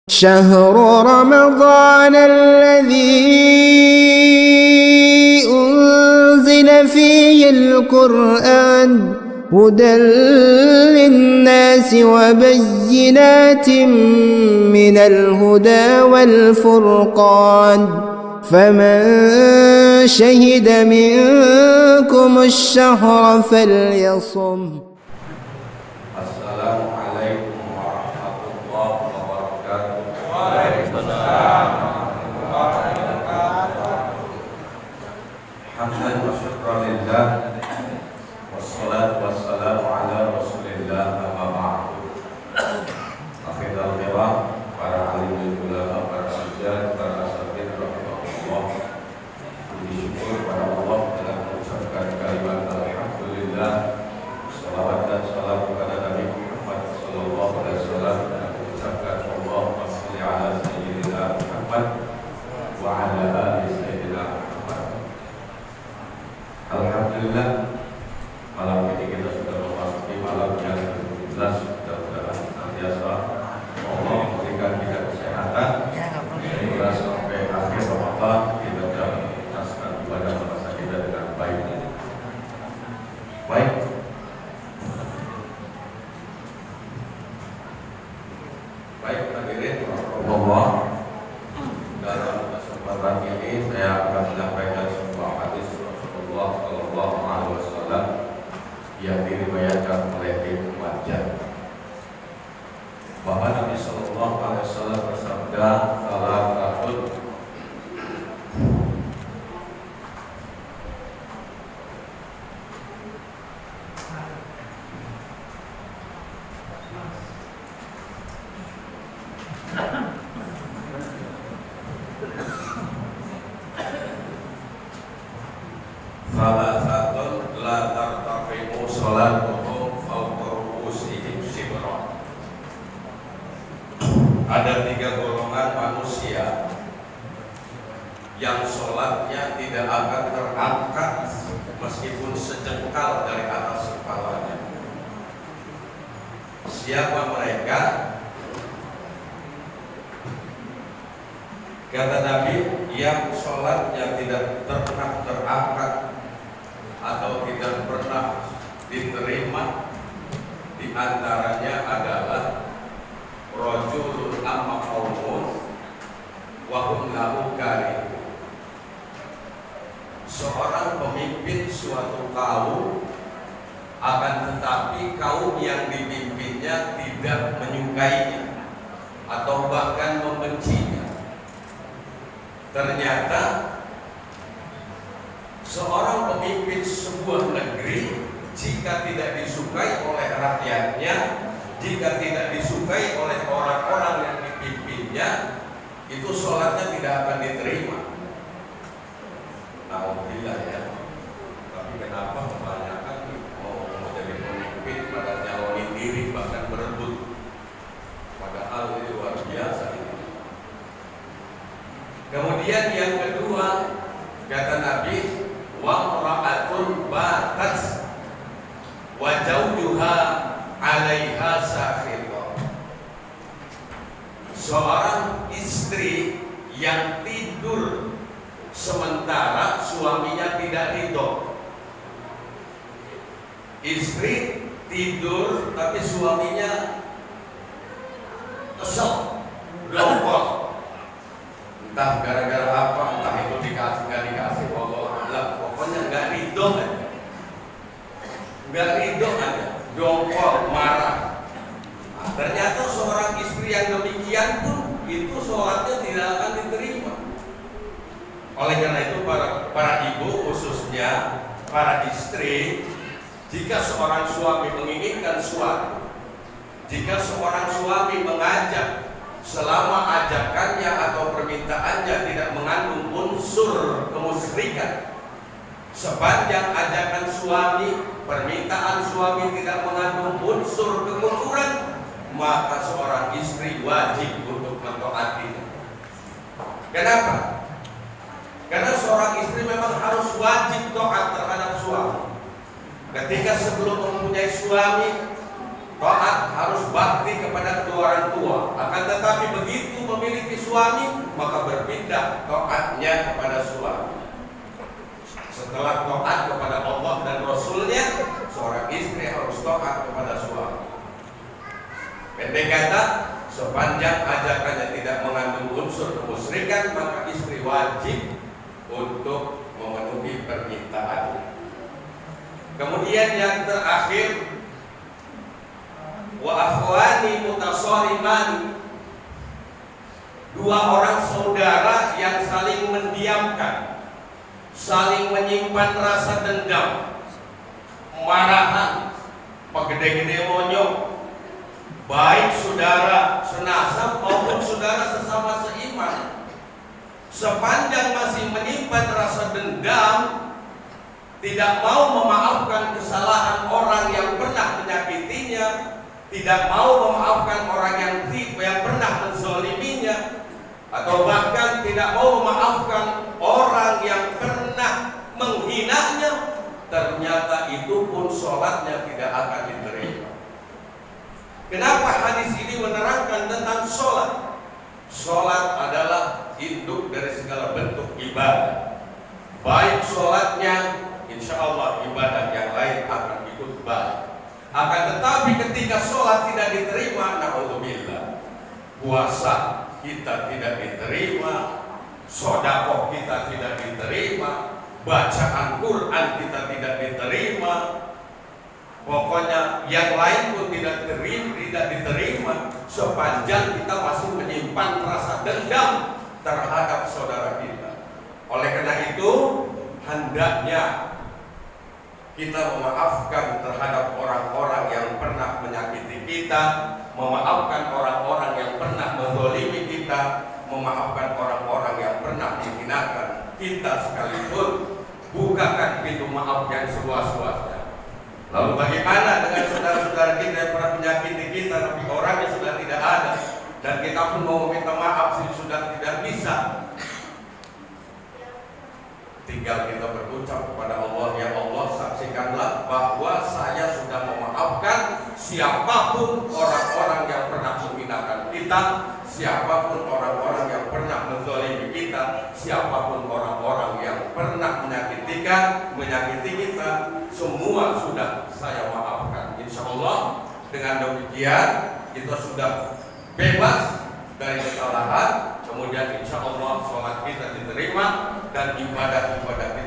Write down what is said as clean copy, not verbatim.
شهر رمضان الذي أنزل فيه القرآن هدى للناس وبينات من الهدى والفرقان فمن شهد منكم الشهر فليصم. Assalamualaikum warahmatullahi wabarakatuh. Waalaikumsalam warahmatullahi wabarakatuh. Hamdan wa syukran lillah wassalatu wassalamu ala rasulillah amma ba'du. Akhirul kiram, para alim ulama, para sujud, para asatidz rahimahullah. Puji syukur pada Allah telah mengucapkan kalimat alhamdulillah. Salawat dan salam kepada Nabi Muhammad sallallahu alaihi wasallam, dan mengucapkan Allahumma shalli ala sayyidina Muhammad wa ala ali sayyidina Muhammad. Alhamdulillah, malam ini kita sudah memasuki malam yang ke-17. Mudah-mudahan senantiasa Allah memberikan kita kesehatan sehingga sampai akhir Ramadan kita dapat menuntaskan ibadah puasa kita dengan baik. Baik. Baik, hadirin Allah, dalam kesempatan ini saya akan menyampaikan sebuah hadis Rasulullah sallallahu alaihi wasallam yang diriwayatkan oleh Ibnu Majah, bahwa Nabi sallallahu alaihi wasallam bersabda, "Salatun salatun la tartafi'u sholatuhum fawqa ru'usihim shibra." Ada 3 golongan manusia yang sholatnya tidak akan terangkat meskipun sejengkal dari atas kepalanya. Siapa mereka? Kata Nabi, yang sholatnya tidak pernah terangkat atau tidak pernah diterima, di antaranya adalah rajulun amma qaumun wa hum lahu karihun. Seorang pemimpin suatu kaum, akan tetapi kaum yang dipimpinnya tidak menyukainya atau bahkan membencinya. Ternyata seorang pemimpin sebuah negeri, jika tidak disukai oleh rakyatnya, jika tidak disukai oleh orang-orang yang dipimpinnya, itu sholatnya tidak akan diterima. Alhamdulillah ya. Tapi kenapa kebanyakan mau jadi pemimpin pada nyalonin diri, bahkan berebut, padahal itu luar biasa ini. Kemudian yang kedua, kata Nabi, wa ra'atun batat wa zawjuha 'alaiha sakhita. Seorang istri yang tidur sementara suaminya tidak ridho. Istri tidur tapi suaminya kesel, dongkol. Entah gara-gara apa, entah itu dikasih nggak dikasih, pokoknya nggak ridho aja, nggak ridho aja, dongkol, marah. Nah, ternyata seorang istri yang demikian pun itu sholatnya tidak akan diterima. Oleh karena itu para ibu, khususnya para istri, jika seorang suami menginginkan suatu, jika seorang suami mengajak, selama ajakannya atau permintaannya tidak mengandung unsur kemusyrikan, sepanjang ajakan suami, permintaan suami tidak mengandung unsur kekufuran, maka seorang istri wajib untuk mentaatinya. Kenapa? Karena seorang istri memang harus wajib taat terhadap suami. Ketika sebelum mempunyai suami, taat harus bakti kepada kedua orang tua. Akan tetapi begitu memiliki suami, maka berpindah taatnya kepada suami. Setelah taat kepada Allah dan Rasulnya, seorang istri harus taat kepada suami. Pendek kata, sepanjang ajakannya tidak mengandung unsur kemusyrikan, maka istri wajib untuk memenuhi permintaannya. Kemudian yang terakhir, wa akhwani mutasariman, dua orang saudara yang saling mendiamkan, saling menyimpan rasa dendam, marahan, pegede-gede monyong, baik saudara senasab maupun saudara sesama seiman, sepanjang masih menyimpan rasa dendam, tidak mau memaafkan kesalahan orang yang pernah menyakitinya, tidak mau memaafkan orang yang pernah menzaliminya, atau bahkan tidak mau memaafkan orang yang pernah menghinanya, ternyata itu pun sholatnya tidak akan diterima. Kenapa hadis ini menerangkan tentang sholat? Sholat adalah induk dari segala bentuk ibadah. Baik sholatnya, insya Allah ibadah yang lain akan ikut baik. Akan tetapi ketika sholat tidak diterima, na'udzubillah, puasa kita tidak diterima, sedekah kita tidak diterima, bacaan Quran kita tidak diterima, pokoknya yang lain pun tidak diterima sepanjang kita masih menyimpan rasa dendam terhadap saudara kita. Oleh karena itu, hendaknya kita memaafkan terhadap orang-orang yang pernah menyakiti kita, memaafkan orang-orang yang pernah menzalimi kita, memaafkan orang-orang yang pernah menghinakan kita sekalipun. Bukakan pintu maaf yang seluas-luasnya. Lalu bagaimana dengan saudara-saudara kita yang pernah menyakiti kita, tapi orangnya sudah tidak ada, dan kita pun mau meminta maaf sudah tidak bisa? Tinggal kita berucap kepada Allah, ya Allah, saksikanlah bahwa saya sudah memaafkan siapapun orang-orang yang pernah menghinakan kita, siapapun orang-orang yang pernah menzalimi kita, siapapun orang-orang yang pernah menyakiti kita, semua sudah saya maafkan. Insya Allah dengan demikian kita sudah bebas dari kesalahan. Kemudian insya Allah sholat kita diterima dan ibadah-ibadah kita